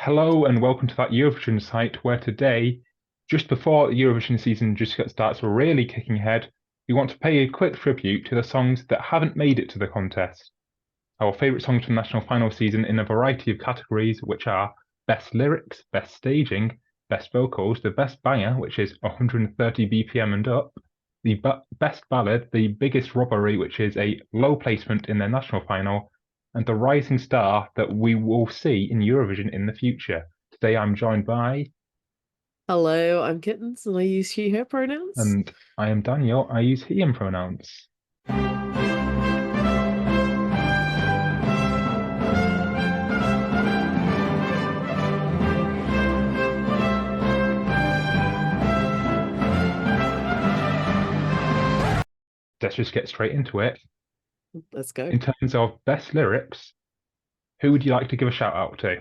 Hello and welcome to that Eurovision site where today, just before the Eurovision season starts really kicking ahead, we want to pay a quick tribute to the songs that haven't made it to the contest. Our favourite songs from the national final season in a variety of categories, which are Best Lyrics, Best Staging, Best Vocals, the Best Banger, which is 130 BPM and up, the Best Ballad, the Biggest Robbery, which is a low placement in their national final, and the rising star that we will see in Eurovision in the future. Today I'm joined by, Hello, I'm Kittens and I use she, her pronouns. and I am Daniel. I use he and pronouns. Let's just get straight into it. Let's go. In terms of best lyrics, who would you like to give a shout out to?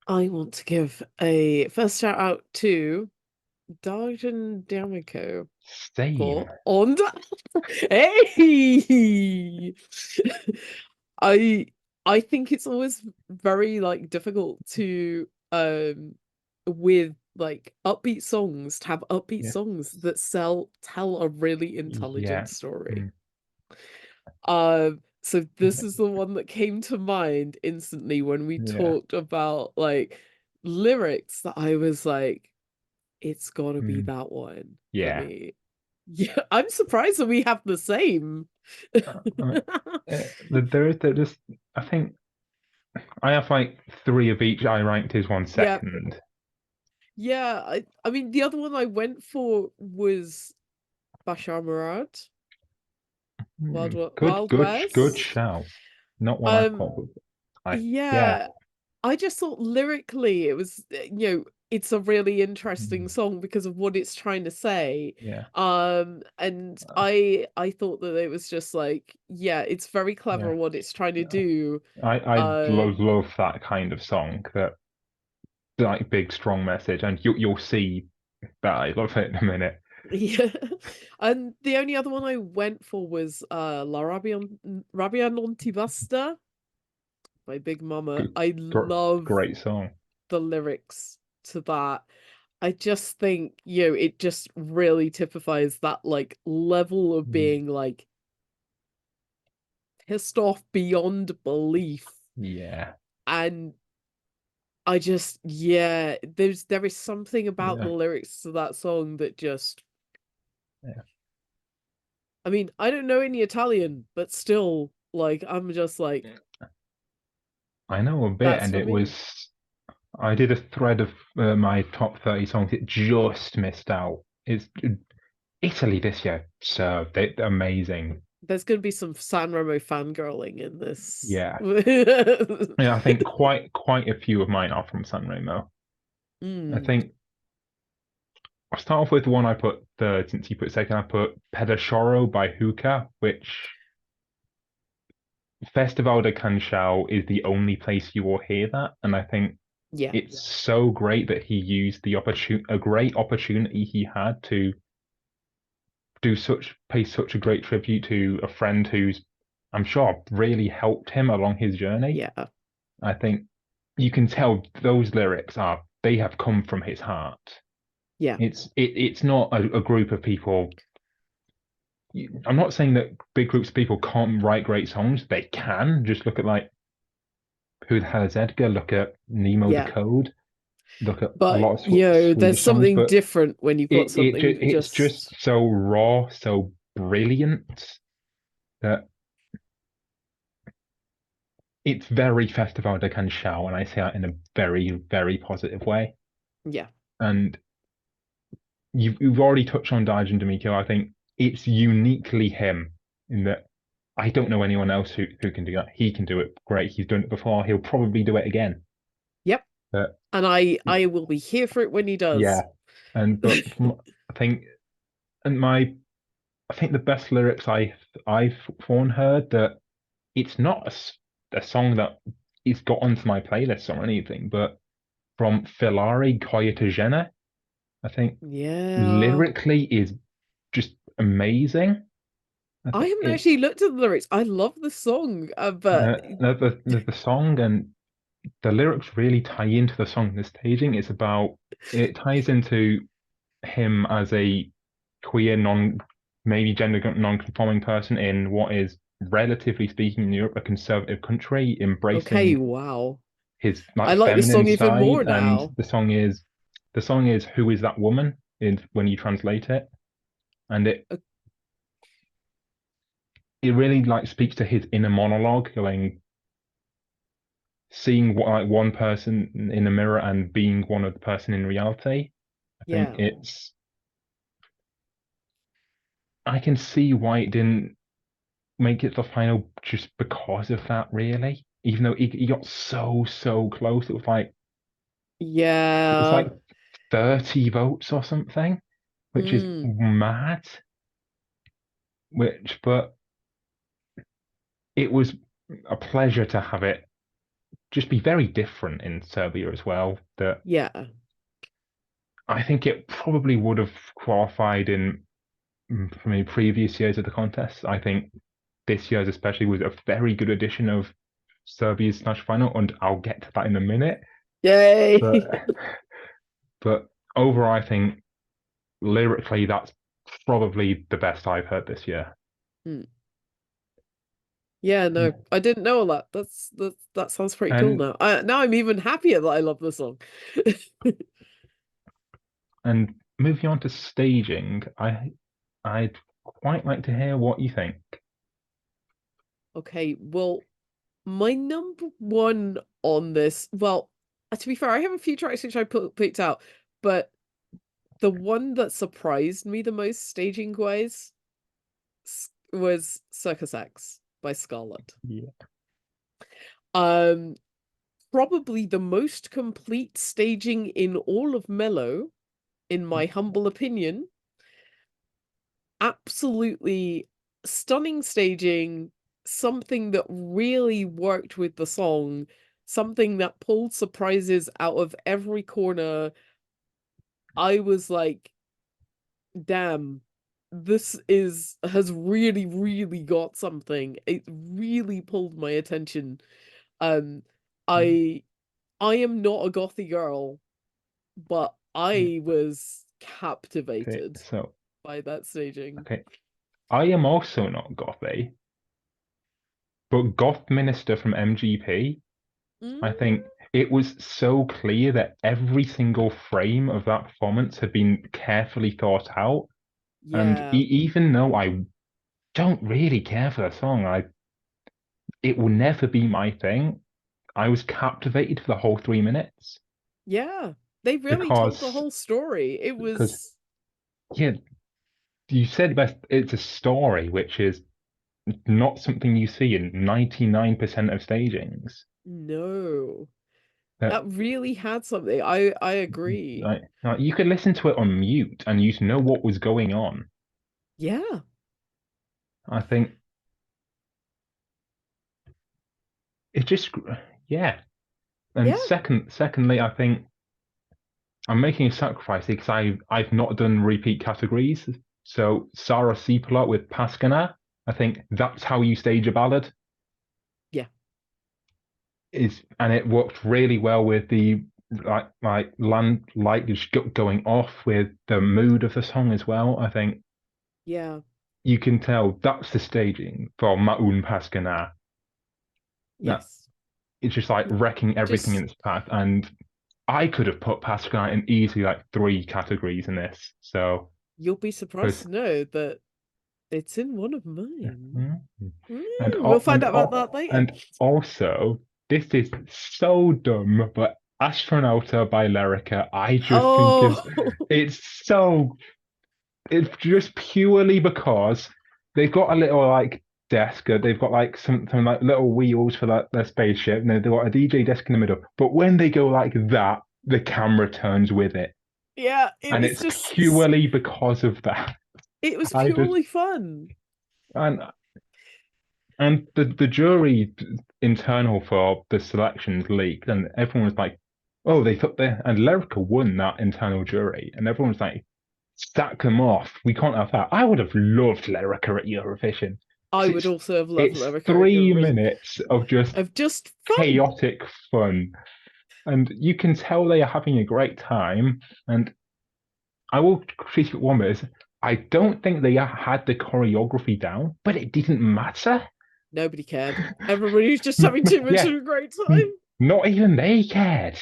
I want to give a first shout out to Darjan D'Amico Same. for on. Hey! I I think it's always very like difficult to with like upbeat songs to have upbeat Yeah. songs that tell a really Yeah. intelligent story. Mm. So this is the one that came to mind instantly when we Yeah. talked about like lyrics that I was like, it's gotta be Mm. that one for Yeah. me. Yeah, I'm surprised that we have the same. Uh, there is, I think I have like three of each I ranked as one Yeah, second. yeah. I mean the other one I went for was Bashar Murad, Wild Good West. shout. Not one I Um, thought, but yeah. yeah, I just thought lyrically it was, it's a really interesting Mm. song because of what it's trying to say. Yeah. And Uh, I thought that it was just like, yeah, it's very yeah. clever what it's trying to do. I Um, love that kind of song, that like big strong message, and you'll see that I love it in a minute. yeah. And the only other one I went for was Rabia Non Ti Basta by Big Mama. G I gr love Great song. the lyrics to that. I just think, it just really typifies that like level of Mm. being like pissed off beyond belief. Yeah. And I just, yeah, there is something about the Yeah. lyrics to that song that just, Yeah. I mean, I don't know any Italian, but still, like, I'm just like, I know a bit, that's and for it me. was. I did a thread of my top 30 songs. It just missed out. It's Italy this year, so they're amazing. There's gonna be some San Remo fangirling in this. Yeah, yeah. I think quite a few of mine are from Sanremo. I Mm, think I'll start off with the one I put third, since you put second. I put Pedashoro by Hookah, which Festival de Canchao is the only place you will hear that, and I think yeah, it's so great that he used a great opportunity he had to pay such a great tribute to a friend who's, I'm sure, really helped him along his journey. yeah, I think you can tell those lyrics they have come from his heart. yeah. It's not a group of people. I'm not saying that big groups of people can't write great songs. They can. Just look at like Who the Hell is Edgar? Look at Nemo the Yeah. Code. Look at a But lot of there's Swedish songs, something but different when you've got something it's just just so raw, so brilliant that it's very Festival de Canchao, and I say that in a very positive way. yeah. And you've already touched on Darjan D'Amico. I think it's uniquely him in that I don't know anyone else who can do that. He can do it great. He's done it before. He'll probably do it again. Yep. But And I will be here for it when he yeah, does. I think and my I think the best lyrics I've found heard, that it's not a song that is got onto my playlist or anything, but from Filari Koyatagena, I think Yeah. lyrically is just amazing. I I think haven't it's actually looked at the lyrics. I love the song, but the song, and the lyrics really tie into the song. The staging is about it ties into him as a queer, maybe gender non-conforming person in what is, relatively speaking, in Europe, a conservative country, Okay, embracing wow. his I like like this feminine song even side. more And now. the song is "Who Is That Woman?" in when you translate it, and Uh, it really like speaks to his inner monologue, going seeing what like one person in a mirror and being one of the person in reality. I think yeah. it's I can see why it didn't make it to the final just because of that, really. Even though he got so close, it was Yeah. like 30 votes or something, which is Mm, mad. But it was a pleasure to have it just be very different in Serbia as well. That yeah. I think it probably would have qualified in for me previous years of the contest. I think this year's especially was a very good edition of Serbia's national final, and I'll get to that in a minute. But Yay. but overall, I think lyrically that's probably the best I've heard this year. Mm. Yeah, no, I didn't know all that. That sounds pretty cool And now. Now I'm even happier that I love the song. and moving on to staging, I'd quite like to hear what you think. Okay, well, my number one on this, well, to be fair, I have a few tracks which I picked out, but the one that surprised me the most staging wise was Circus X by Scarlett. Yeah. Um, Probably the most complete staging in all of Mellow, in my humble opinion. Absolutely stunning staging, something that really worked with the song, something that pulled surprises out of every corner. I was like, damn, this is has really got something. It really pulled my attention. Um I I am not a gothy girl, but Yeah. I was Okay. captivated So by that staging. okay, I am also not gothy, but Goth Minister from MGP. I Mm, think it was so clear that every single frame of that performance had been carefully thought out. And yeah. even though I don't really care for the song, it will never be my thing. I was captivated for the whole 3 minutes Yeah, they really told the because whole story. It because was yeah, you said best. It's a story, which is not something you see in 99% of stagings. no. That That really had something. I agree. like you could listen to it on mute and you'd know what was going on. Yeah. I think it just yeah. And Yeah. secondly, I think I'm making a sacrifice because I've not done repeat categories. So Sarah Sipolot with Paskana, I think that's how you stage a ballad. Yeah. And it worked really well with the like land light just going off with the mood of the song as well. I think Yeah. you can tell that's the staging for Maun Paskana. That Yes. it's just like wrecking everything in Just its path. And I could have put Paskana in easily like three categories in this. So you'll be surprised because to know that it's in one of mine. Mhm. and We'll al- find out about that later. and also this is so dumb, but Astronauta by Lyrica, I just think is Oh, it's so it's just purely because they've got a little like desk, they've got like some like little wheels for like their spaceship, and they've got a DJ desk in the middle. But when they go like that, the camera turns with it, yeah. It and was it's just, purely because of that. it was I just purely fun. and And the jury internal for the selections leaked, and everyone was like, "Oh, they took the and Lyrica won that internal jury," and everyone was like, "Stack them off. We can't have that." I would have loved Lyrica at Eurovision. I 'Cause would also have loved it's America 3 minutes of just of just fun. chaotic fun. And you can tell they are having a great time. And I will critique it one bit is I don't think they had the choreography down, but it didn't matter. Nobody cared. Everybody was just having too much Yeah, of a great time. not even they cared.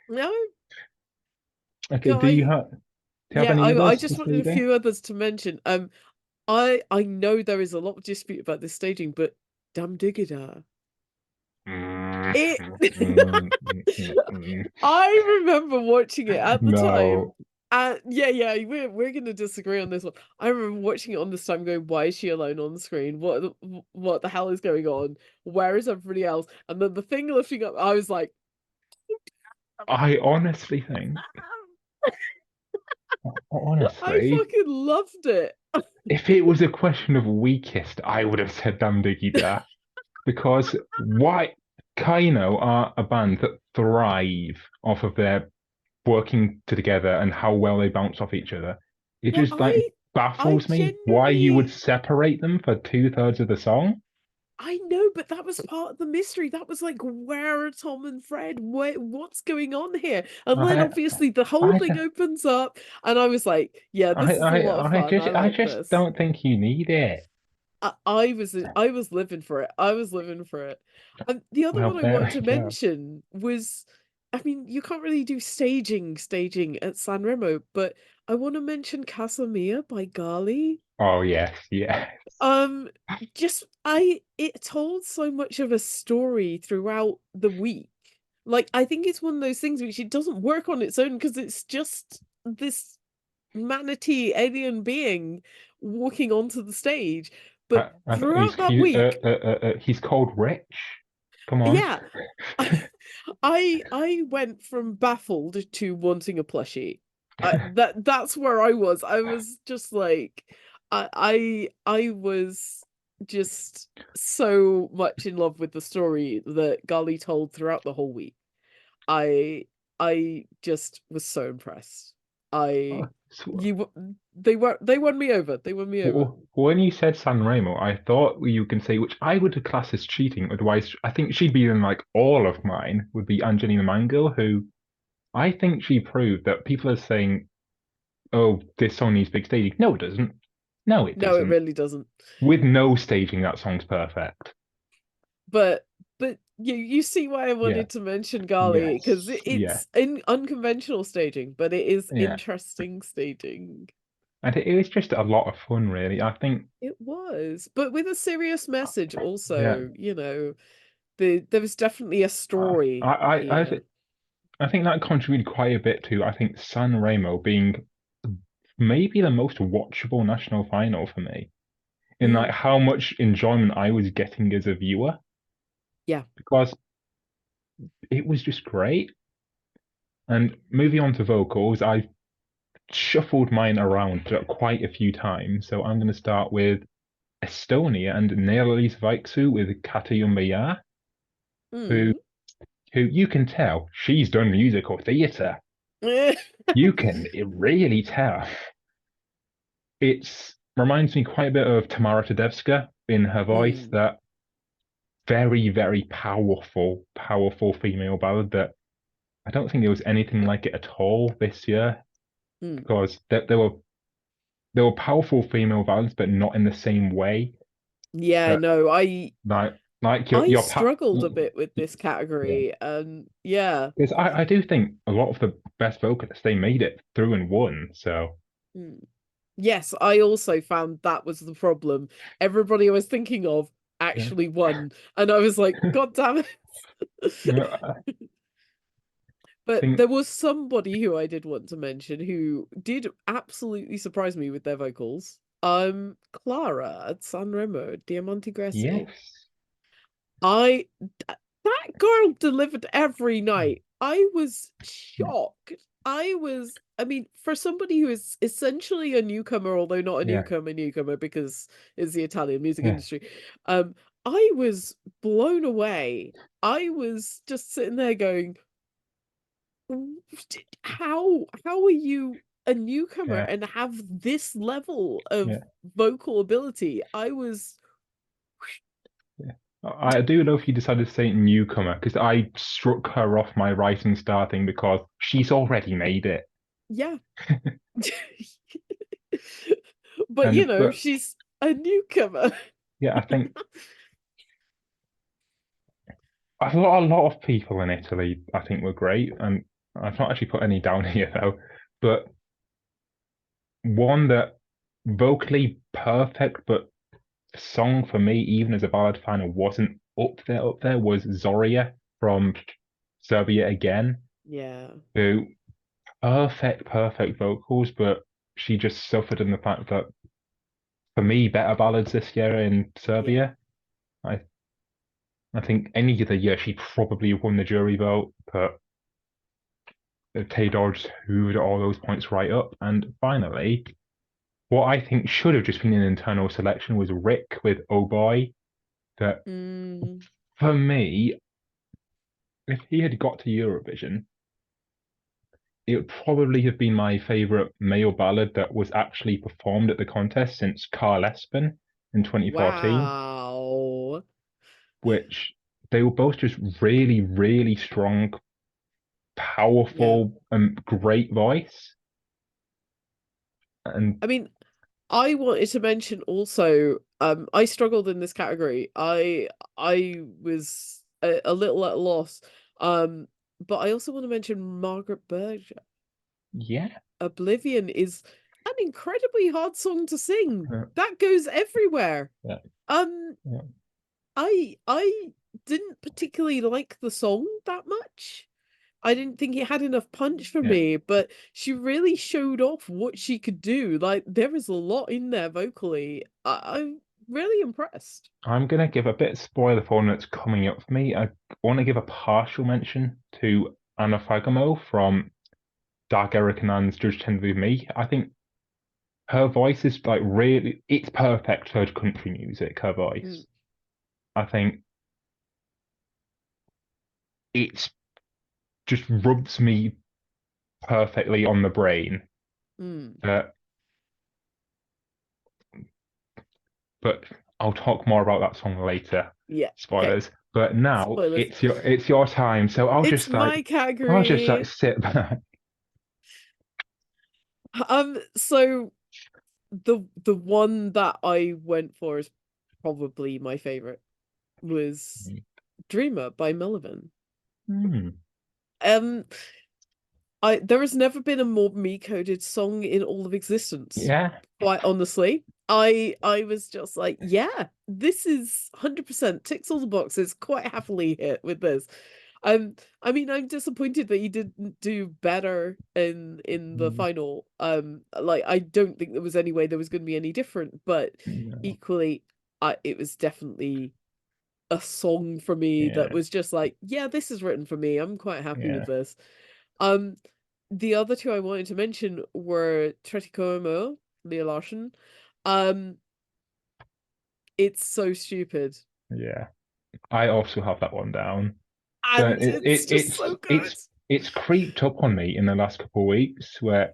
No, Okay, I do you have any I others to just say wanted a there? few others to mention. I know there is a lot of dispute about this staging, but damn diggida. Mm, It mm. I remember watching it at the time. No, Yeah, we're gonna disagree on this one. I remember watching it on this time going, why is she alone on the screen? What the hell is going on? Where is everybody else? And then the thing lifting up, I was like, I honestly think, I honestly, fucking loved it. if it was a question of weakest, I would have said Damn Diggy Da. Because why Kaino are a band that thrive off of their working together and how well they bounce off each other. It But just like I baffles me why you would genuinely separate them for 2/3 of the song. I know, but that was part of the mystery. That was like, where are Tom and Fred? What's going on here? And then I obviously the whole I thing opens up, and I was like, yeah, this is a lot of fun. I I like just this. don't think you need it. I was living for it. I was living for it. And the other Well, one I there wanted we to go. mention was, I mean, you can't really do staging at San Remo, but I want to mention Casa Mia by Gali. Oh yes, yes. Um, just it told so much of a story throughout the week. Like, I think it's one of those things which it doesn't work on its own because it's just this manatee alien being walking onto the stage. But I thought throughout that week, he's called Rich. Come on. yeah, I went from baffled to wanting a plushie. That's where I was. I was just like, I was just so much in love with the story that Gali told throughout the whole week. I I just was so impressed. I So, you they won me over. They won me over. when you said San Remo, I thought you can say which I would class as cheating. Otherwise, I think she'd be in like all of mine. Would be Angelina Mango, who I think she proved that people are saying, "Oh, this song needs big staging." No, it doesn't. No, it No, it doesn't. really doesn't. With no staging, that song's perfect. But you see why I Yeah. wanted to mention Gali because Yes. Yeah. it's in unconventional staging, but it is Yeah. interesting staging. And it was just a lot of fun, really. I think. It was, but with a serious message Yeah. also, there was definitely a I story I I, here. th- I think that contributed quite a bit to I think San Remo being maybe the most watchable national final for me in like Mm, how much enjoyment I was getting as a viewer yeah. because it was just great. And moving on to vocals, I shuffled mine around quite a few times. So I'm going to start with Estonia and Neelis Vaiksu with Kata Yumbaya, who Mm. who you can tell she's done musical theatre. You can really tell. It's reminds me quite a bit of Tamara Tedevska in her voice, Mm, that very, very powerful, powerful female ballad that I don't think there was anything like it at all this year mm. because there were powerful female ballads, but not in the same way Yeah, that no, like I your struggled a bit with this yeah. category, and yeah. Because I do think a lot of the best vocalists they made it through and won. So Mm. Yes, I also found that was the problem. Everybody I was thinking of yeah. actually won, and I was like, God damn I it. But think there was somebody who I did want to mention who did absolutely surprise me with their vocals. Clara at Sanremo, Diamanti Greci. yes. That girl delivered every night. I was shocked. I mean, for somebody who is essentially a newcomer, although not a Yeah. newcomer because it's the Italian music Yeah. industry, I was blown away. I was just sitting there going, how are you a newcomer Yeah. and have this level of Yeah. vocal ability? I was I do love you decided to say newcomer because I struck her off my writing star thing because she's already made it. Yeah. But And but she's a newcomer. yeah, I think a lot of people in Italy I think were great, and I've not actually put any down here though. But one that vocally perfect, but song for me, even as a ballad fan, it wasn't up there was Zoria from Serbia again, Yeah. who perfect vocals, but she just suffered in the fact that for me, better ballads this year in Yeah. Serbia. I I think any other year she probably won the jury vote, but Tay Dodge hoovered all those points right up. And finally, what I think should have just been an internal selection was Rick with Oh Boy. That Mm, for me, if he had got to Eurovision, it would probably have been my favorite male ballad that was actually performed at the contest since Carl Espen in 2014, wow. which they were both just really, really strong, Yeah. powerful, and great voice. And I mean, I wanted to mention also, I struggled in this category. I was a little at a loss. Um, but I also want to mention Margaret Berger. yeah, Oblivion is an incredibly hard song to sing. uh, That goes everywhere. yeah, Um, yeah, I didn't particularly like the song that much. I didn't think it had enough punch for yeah. me, but she really showed off what she could do. Like there is a lot in there vocally. I'm really impressed. I'm gonna give a bit of spoiler for one that's coming up for me. I want to give a partial mention to Anna Fagamo from Dark Eric and Anne's Judge Tend With Me. I think her voice is like really, it's perfect for country music, her Mm, voice. I think it's just rubs me perfectly on the brain. mm. Uh, but I'll talk more about that song later. Yeah. Okay. Spoilers. But now Spoilers. it's your time. So It's my I'll just like category. sit back. So the one that I went for is probably my favorite was Dreamer by Melvin. Hmm. Um, I there has never been a more me coded song in all of existence. Yeah. Quite honestly, I was just like, yeah, this is 100% ticks all the boxes. Quite happily hit with this. I mean, I'm disappointed that he didn't do better in the Mm, final. Like I don't think there was any way there was going to be any different, but no. equally, it was definitely a song for me that Yeah. was just like, yeah, this is written for me. I'm quite happy with Yeah. this. Um, the other two I wanted to mention were Treticomo, Leah Larson. Um, it's so stupid. Yeah. I also have that one down. But And it's just so good. it's creeped up on me in the last couple of weeks where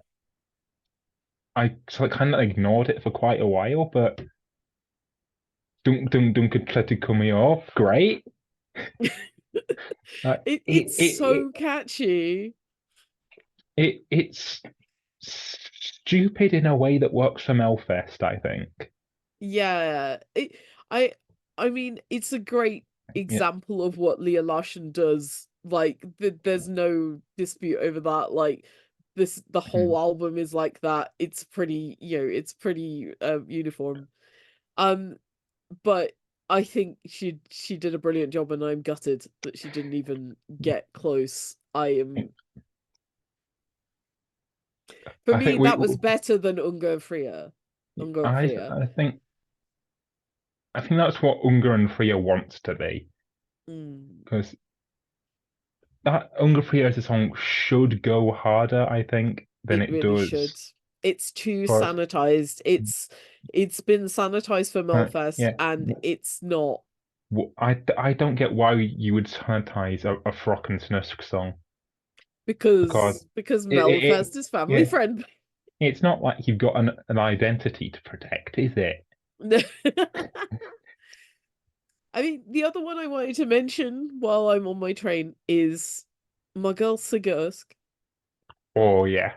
I sort of kind of ignored it for quite a while, but dunk could try to come me off. Great. It's so catchy. It's stupid in a way that works for Melfest, I think. Yeah. I I mean, it's a great Yeah. example of what Leah Larson does. Like there's no dispute over that. Like the Mm, whole album is like that. It's pretty, it's pretty uniform. Um but I think she did a brilliant job, and I'm gutted that she didn't even get close. yeah. For I me, think that was better than Unga and Freya. Unga and I Freya. I think I think that's what Unger and Freya wants to be Mm, because that Unger Freya as a song should go harder, I think, than it it really should. does. It's too But sanitized. It's been sanitized for Melfest, yeah, and it's not I don't get why you would sanitize a Frock and Snusk song because because it Melfest is family yeah, friendly. it's not like you've got an identity to protect, is it? I mean, the other one I wanted to mention while I'm on my train is my girl Sigursk. Oh yeah,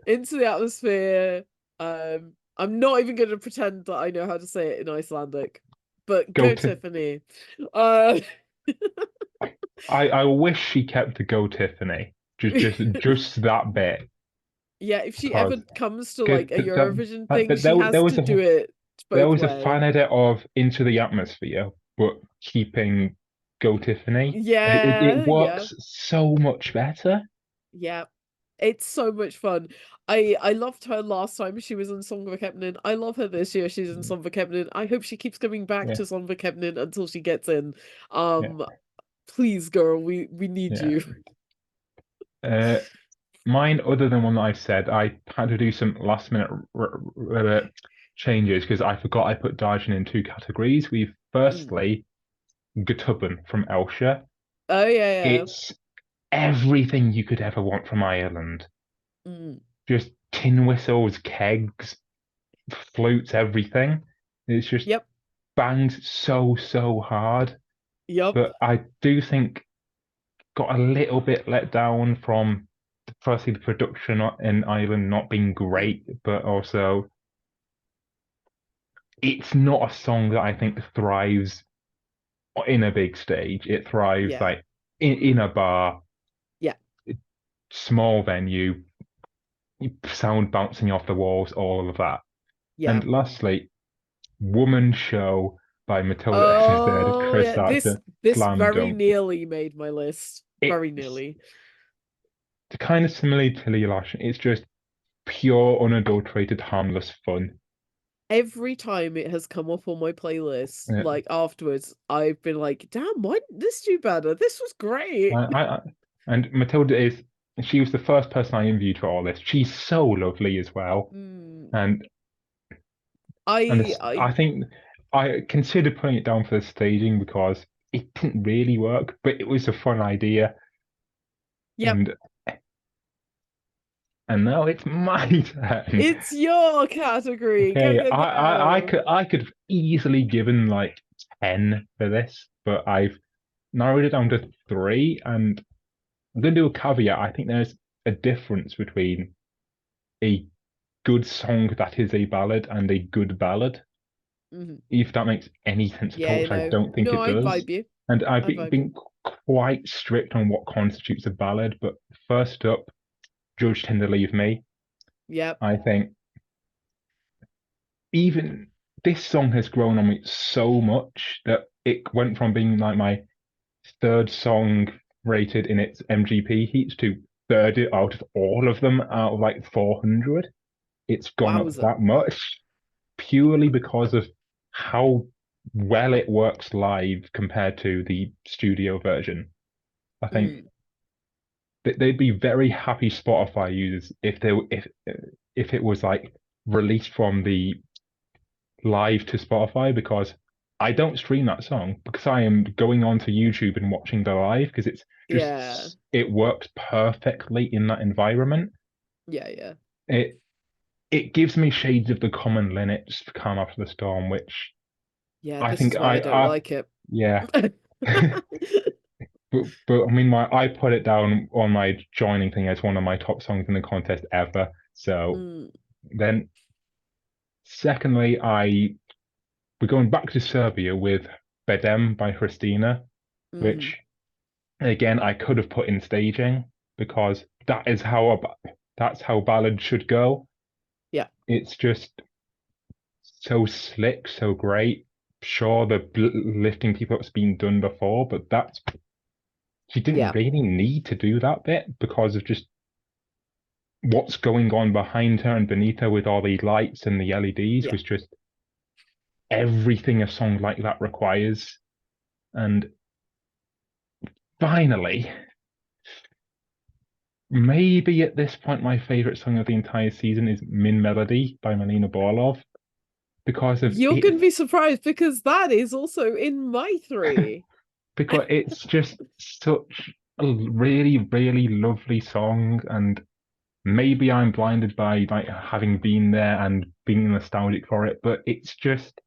Into the Atmosphere. I'm not even going to pretend that I know how to say it in Icelandic, but go go to. Tiffany. Uh, I wish she kept the Go Tiffany. Just that bit. yeah, if she Because ever comes to good like a Eurovision thing, but she has to do it there both was a ways. fan edit of Into the Atmosphere, but keeping Go Tiffany. It Yeah, yeah, works so much better. yeah. It's so much fun. I loved her last time she was in Sångbuketningen. I love her this year. She's in Sångbuketningen. I hope she keeps coming back Yeah, to Sångbuketningen until she gets in. yeah, Um, please, girl, we need yeah. you. Uh, Mine, other than one that I said, I had to do some last minute changes because I forgot I put Darjan in two categories. We've Mm. firstly Gutubben from Elsha. Oh yeah, It's everything you could ever want from Ireland. yeah. Mm. Just tin whistles, kegs, flutes, everything. It's just Yep, bangs so hard. yep. But I do think got a little bit let down from firstly the production in Ireland not being Mm. great, but also it's not a song that I think thrives in a big stage. It thrives Yeah, like in a bar, yeah, small venue, sound bouncing off the walls, all of that. yeah. And lastly, Woman Show by Matilda, as I said, Oh Chris yeah. Archer, This Slam very Dunk. nearly made my list. Very It's nearly. kind of similar to Lee Lash. It's just pure, unadulterated, harmless fun. Every time it has come up on my playlist, Yeah. like afterwards, I've been like, damn, why didn't this do better? This was great. I, and Matilda is, she was the first person I interviewed for all this. She's so lovely as well. Mm. And I I I think I considered putting it down for the staging because it didn't really work, but it was a fun idea. Yep, And now it's my turn. it's your category. Okay, Go. I could have easily given like 10 for this, but I've narrowed it down to three, and I'm gonna do a caveat. I think there's a difference between a good song that is a ballad and a good ballad, Mhm. if that makes any sense at all, Yeah, which I no. don't think No, it I does. vibe you. And I've I vibe you. been quite strict on what constitutes a ballad, but first up, Judge Tender Leave Me. Yep. I think even this song has grown on me so much that it went from being like my third song rated in its MGP heats to third out of all of them out of like 400. It's gone up Wowza. that much purely because of how well it works live compared to the studio version. I think Mm. they'd be very happy Spotify users if it was like released from the live to Spotify because I don't stream that song because I am going onto YouTube and watching the live because it's Yeah. it works perfectly in that environment. Yeah, yeah. It it gives me shades of the common Linux Calm After the Storm, which Yeah, I this think is why I don't I like it. yeah. But I mean I put it down on my joining thing as one of my top songs in the contest ever. So Mm. then secondly we're going back to Serbia with Bedem by Christina, Hmm. which again I could have put in staging because that's how ballad should go. Yeah. It's just so slick, so great. Sure, the lifting people up's been done before, but that's she didn't Yeah. really need to do that bit because of just what's going on behind her and beneath her with all the lights and the LEDs Yeah. was just everything a song like that requires. And finally, maybe at this point, my favorite song of the entire season is Min Melody by Melina Borlov because of You're it, gonna be surprised because that is also in my three. because it's just such a really lovely song. And maybe I'm blinded by like having been there and being nostalgic for it, but it's just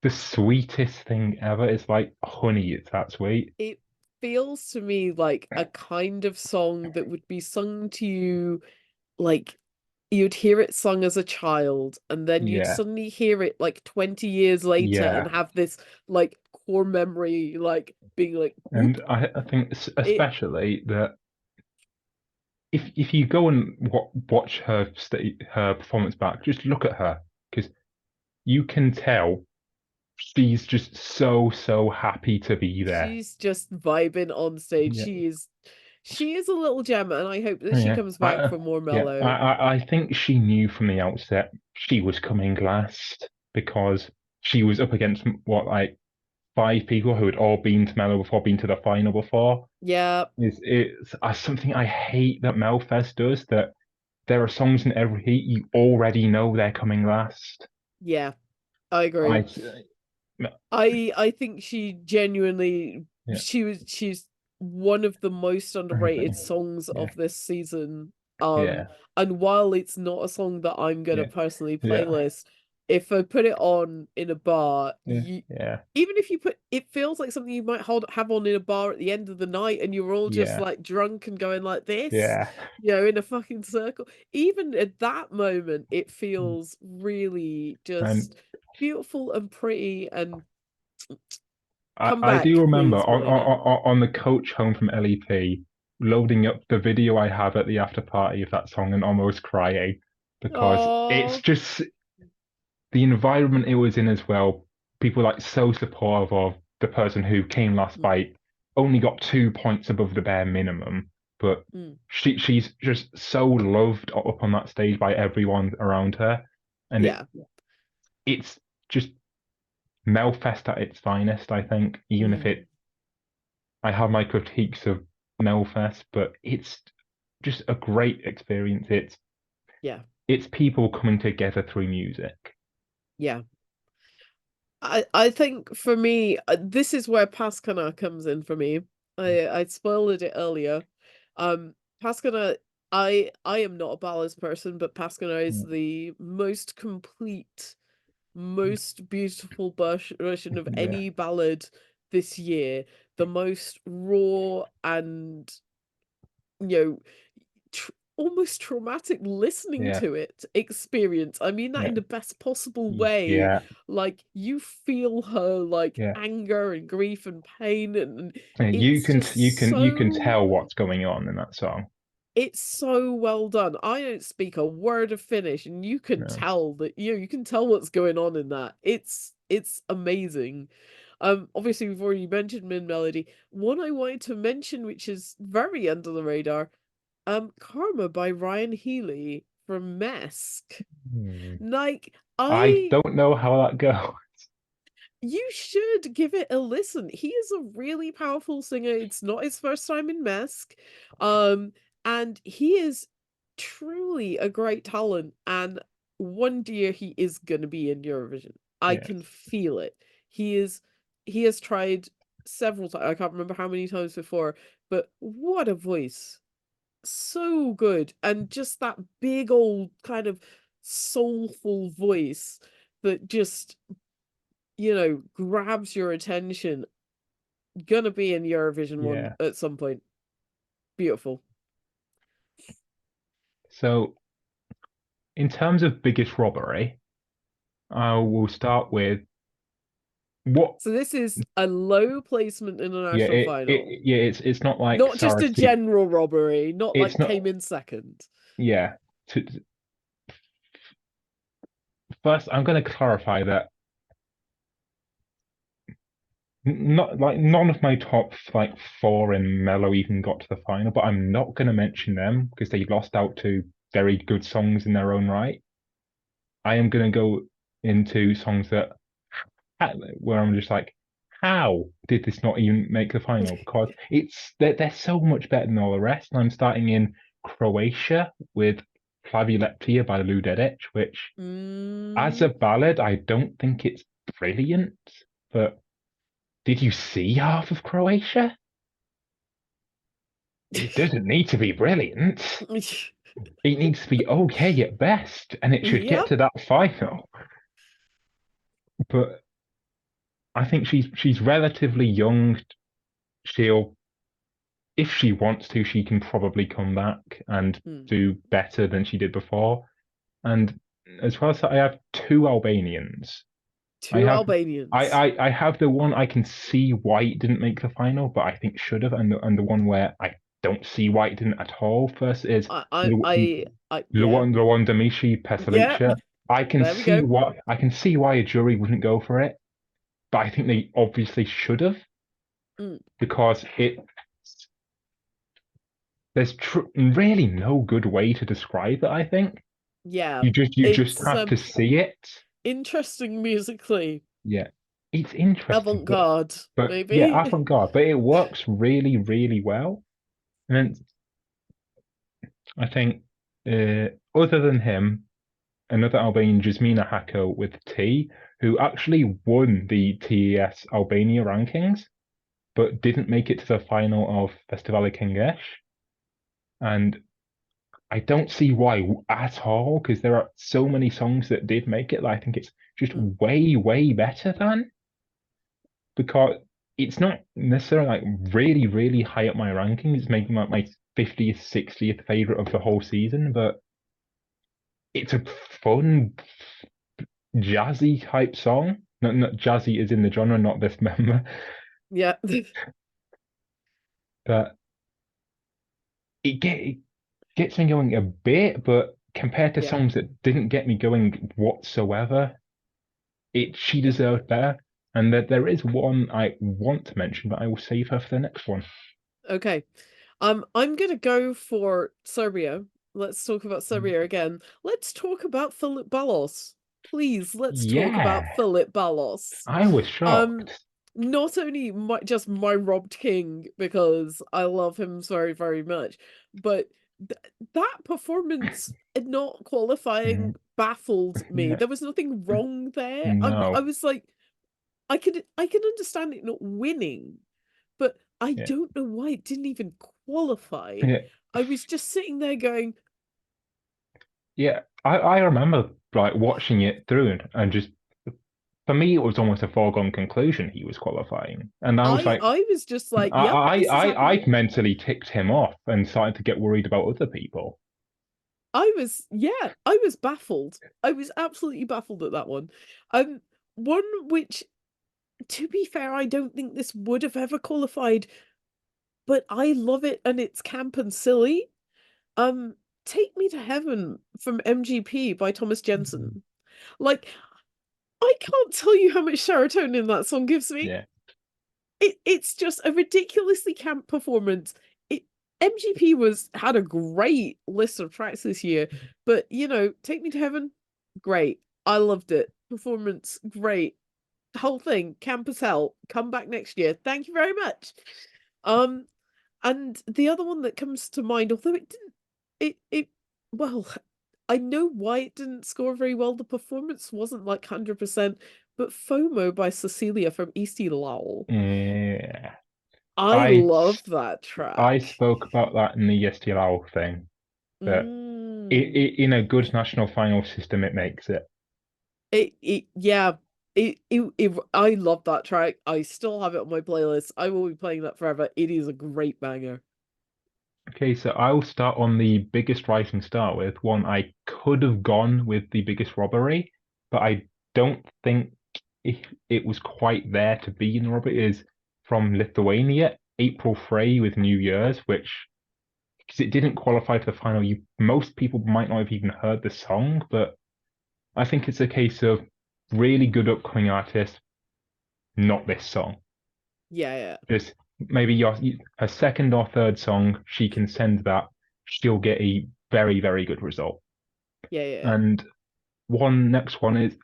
the sweetest thing ever. It's like honey, it's that sweet. It feels to me like a kind of song that would be sung to you, like you'd hear it sung as a child, and then you'd Yeah, suddenly hear it like 20 years later and yeah. have this like core memory, like being like, And whoop, I think it, especially that if you go and watch her performance back, just look at her because you can tell she's just so happy to be there. she's just vibing on stage. Yeah, She is a little gem, and I hope that she yeah. comes back for more Yeah. mellow. I think she knew from the outset she was coming last because she was up against what like five people who had all been to Mellow before, been to the final before. Yeah, It's something I hate that Melfest does. That there are songs in every heat you already know they're coming last. yeah, I I agree. I think she genuinely yeah, she's one of the most I underrated think songs yeah, of this season. Um yeah, and while it's not a song that I'm gonna yeah, personally yeah, playlist, if I put it on in a bar, yeah, you yeah, even if you put it feels like something you might have on in a bar at the end of the night and you're all just yeah, like drunk and going like this, yeah. in a fucking circle. Even at that moment, it feels really And just beautiful and pretty and come I do back, remember please, Melina. on the coach home from LEP, loading up the video I have at the after party of that song and almost crying because it's Oh, just the environment it was in as well. People like so supportive of the person who came last mm, by, only got 2 points above the bare minimum, but mm, she's just so loved up on that stage by everyone around her, and yeah, it's just Melfest at its finest. I think even if mm, I have my critiques of Melfest, but it's just a great experience. yeah, It's people coming together through music. yeah. I think for me, this is where Pascana comes in for me. I spoiled it earlier. Pascana, I am not a ballads person, but Pascana is Mm, the most complete, most beautiful version of yeah, any ballad this year. The most raw and you know almost traumatic listening yeah, to it experience. I mean that yeah, in the best possible way. yeah, Like you feel her like yeah. anger and grief and pain, and Yeah, it's just you can so tell what's going on in that song. it's so well done. I don't speak a word of Finnish, and you can Yeah. tell that you can tell what's going on in that. It's amazing. Obviously we've already mentioned Min Melody. One I wanted to mention, which is very under the radar, Karma by Ryan Healy from Mesk. Hmm. Like, I I don't know how that goes. you should give it a listen. He is a really powerful singer. It's not his first time in Mesk. Um, and he is truly a great talent. And one year he is gonna be in Eurovision. I Yeah, can feel it. He is he has tried several times. I can't remember how many times before, but what a voice. So good, and just that big old kind of soulful voice that just grabs your attention. Gonna be in Eurovision one yeah. at some point. Beautiful. So in terms of biggest robbery, I will start with what. So this is a low placement Yeah, international final, yeah. It's not like not just Sarah a Steve. general robbery, not It's like not. came in second. Yeah. First, I'm going to clarify that not like none of my top like four in Mellow even got to the final, but I'm not going to mention them because they lost out to very good songs in their own right. I am going to go into songs that where I'm just like, how did this not even make the final? Because they're so much better than all the rest. And I'm starting in Croatia with Plavileptia by Ludedic, which as a Mm. ballad, I don't think it's brilliant, but did you see half of Croatia? It doesn't need to be brilliant. It needs to be okay at best, and it should get Yep. to that final. But I think she's relatively young. She'll, if she wants to, she can probably come back and Hmm. do better than she did before. And as well as that, I have two Albanians. I Two have Albanians. I have the one I can see why it didn't make the final, but I think should have, and the one where I don't see why it didn't at all. First is Yeah, the one Demishi yeah. Pesalica. There we go. I can see why a jury wouldn't go for it, but I think they obviously should have Mm, because there's really no good way to describe it. I think yeah, you just it's have to see it. interesting musically, Yeah, it's interesting, avant-garde, but yeah, maybe. avant-garde, but it works really, really well. And then I think, other than him, another Albanian, Jasmina Hako with T, who actually won the TES Albania rankings, but didn't make it to the final of Festival Këngës. And I don't see why at all, because there are so many songs that did make it that I think it's just Mm, way, way better than. Because it's not necessarily like really, really high up my rankings. It's maybe my 50th, 60th favorite of the whole season, but it's a fun, jazzy type song. Not jazzy is in the genre, not this member. yeah, But it gets me going a bit, but compared to yeah, songs that didn't get me going whatsoever, she yeah. deserved better. And that there is one I want to mention, but I will save her for the next one. Okay. I'm gonna go for Serbia. Let's talk about Serbia again. Let's talk about Philip Ballos. Please, let's talk about Yeah, Philip Ballos. I was Um, shocked. Not only just my robbed king because I love him very, very much, but th that performance in not qualifying Mm, baffled me. yeah, There was nothing wrong there. I no, was like, I can understand it not winning, but I yeah, don't know why it didn't even qualify. yeah, I was just sitting there going, yeah. I remember like watching it through and just for me it was almost a foregone conclusion he was qualifying, and I was like, I was just like, yep, this is I happening. mentally ticked him off and started to get worried about other people. Yeah, I was baffled. I was absolutely baffled at that one. Um, One which, to be fair, I don't think this would have ever qualified, but I love it and it's camp and silly. Um, Take Me to Heaven from MGP by Thomas Mhm. Jensen. Like, I can't tell you how much serotonin that song gives me. Yeah. It's just a ridiculously camp performance. It MGP was had a great list of tracks this year, but Take Me to Heaven, great. I loved it. Performance, great. The whole thing, camp as hell. Come back next year. Thank you very much. Um, and the other one that comes to mind, although it didn't, it well, I know why it didn't score very well. The performance wasn't like 100%, but FOMO by Cecilia from Eastie Lowell. Yeah. I I love that I track. spoke about that in the ESTLL thing, that Mm. in a good national final system it makes it. Yeah. I love that track. I still have it on my playlist. I will be playing that forever. It is a great banger. Okay, so I'll start on the biggest rising star with one I could have gone with the biggest robbery, but I don't think it was quite there to be in the robbery. It is from Lithuania, April Frey with New Year's, which because it didn't qualify for the final, most people might not have even heard the song, but I think it's a case of really good upcoming artist, not this song. Yeah, yeah. Just maybe her second or third song, she can send that, she'll get a very, very good result. Yeah, yeah. And next one is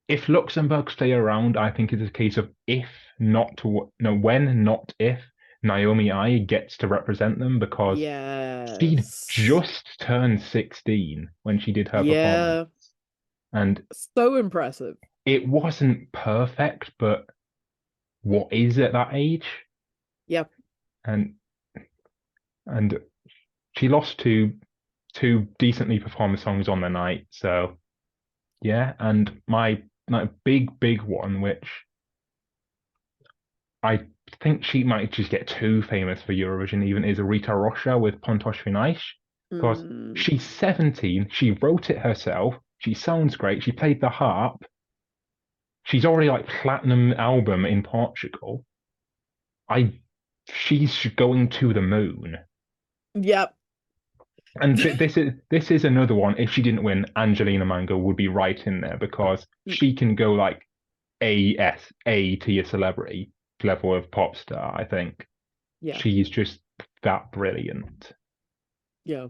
if Luxembourg stay around, I think it's a case of if not to no when, not if Naomi I gets to represent them because she'd Yes. just turned 16 when she did her performance. Yeah. And So impressive. it wasn't perfect, but what is at that age? Yep. And and she lost to two decently performed songs on the night. So yeah, and my big one, which I think she might just get too famous for Eurovision, even is Rita Rocha with Pontos Finais, because Mm, she's 17, she wrote it herself, she sounds great, she played the harp, she's already like platinum album in Portugal. I she's going to the moon. yep. And this is another one. If she didn't win, Angelina Mango would be right in there because Mm, she can go like A tier celebrity level of pop star. I think yeah, she's just that brilliant. yeah.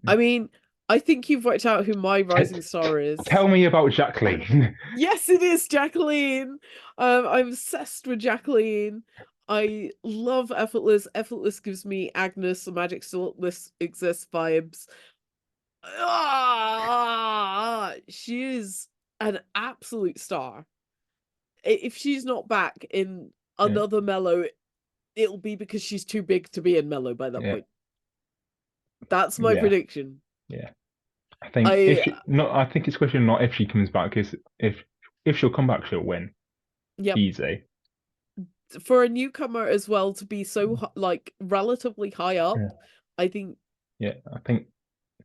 I mean, I think you've worked out who my T- rising star is. Tell me about Jacqueline. Yes, it is Jacqueline. I'm obsessed with Jacqueline. I love Effortless. Effortless gives me Agnes, the Magic Still Exists vibes. She is an absolute star. If she's not back in Yeah, another Mellow, it'll be because she's too big to be in Mellow by that yeah, point. That's my yeah, prediction. yeah. I think if I she not, I think it's a question not if she comes back, is if she'll come back, she'll win Yep. easy. For a newcomer as well to be so like relatively high up, Yeah, I think yeah. I think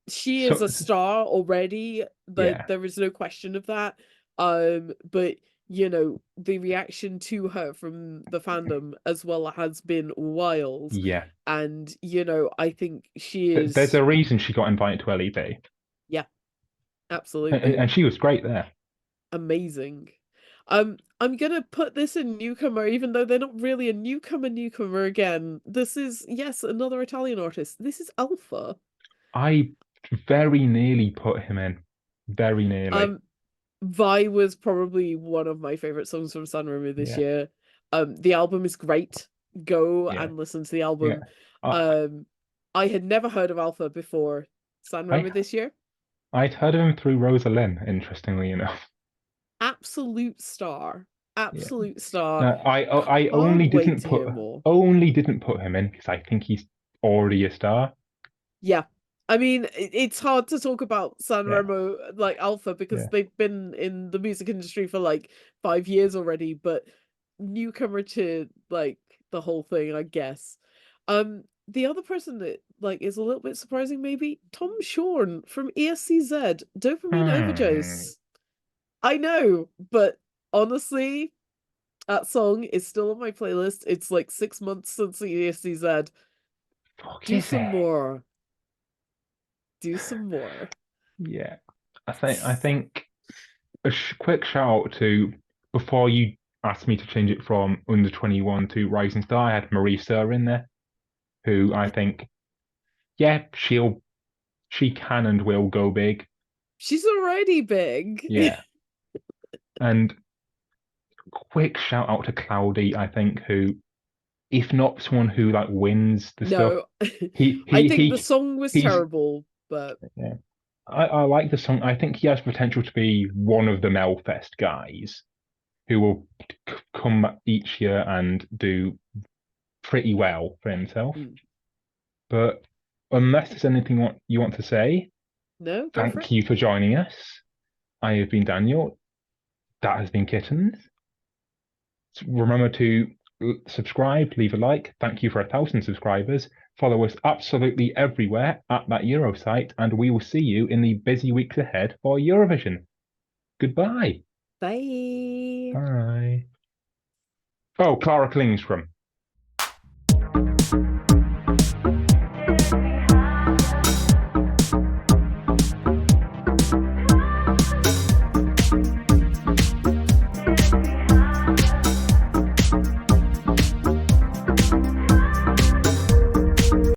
she is so. a star already. Yeah, There is no question of that. But the reaction to her from the fandom as well has been wild. yeah. And I think she There's is, a reason she got invited to LEB, yeah, and, absolutely and she was great there. amazing. I'm gonna put this in newcomer, even though they're not really a newcomer again. This is, yes, another Italian artist. This is Alpha. I very nearly put him in, very nearly. Um, Vi was probably one of my favorite songs from Sanremo this Yeah, year. The album is great. Go yeah, and listen to the yeah. album. I, Um, I had never heard of Alpha before I Sanremo this year. I'd heard of him through Rosa Lynn, interestingly enough. Absolute star. Yeah. Absolute star. I Can't wait to hear more. only didn't put him in because I think he's already a star. Yeah. I mean, it's hard to talk about Yeah, Sanremo like Alpha because yeah, they've been in the music industry for like 5 years already, but newcomer to like the whole thing, I guess. The other person that like is a little bit surprising, maybe Tom Shorn from ESCZ, Dopamine Hmm. Overdose. I know, but honestly, that song is still on my playlist. It's like 6 months since the ESCZ. Fuck Do is some it? more. Do some more. Yeah. I think a quick shout out to before you asked me to change it from under 21 to Rising Star, I had Marisa in there, who I think, yeah, she can and will go big. She's already big. Yeah. And quick shout out to Cloudy, I think, who, if not someone who like wins the stuff, No, he I he think the he song was he's terrible, but yeah. I like the song. I think he has potential to be one of the Melfest guys who will come each year and do pretty well for himself. mm, But unless there's anything you want to say, no, go for thank it. you for joining us. I have been Daniel. That has been Kittens. Remember to subscribe, leave a like. Thank you for 1,000 subscribers. Follow us absolutely everywhere at that Euro site, and we will see you in the busy weeks ahead for Eurovision. Goodbye. Bye. Bye. Oh, Clara Klingstrom.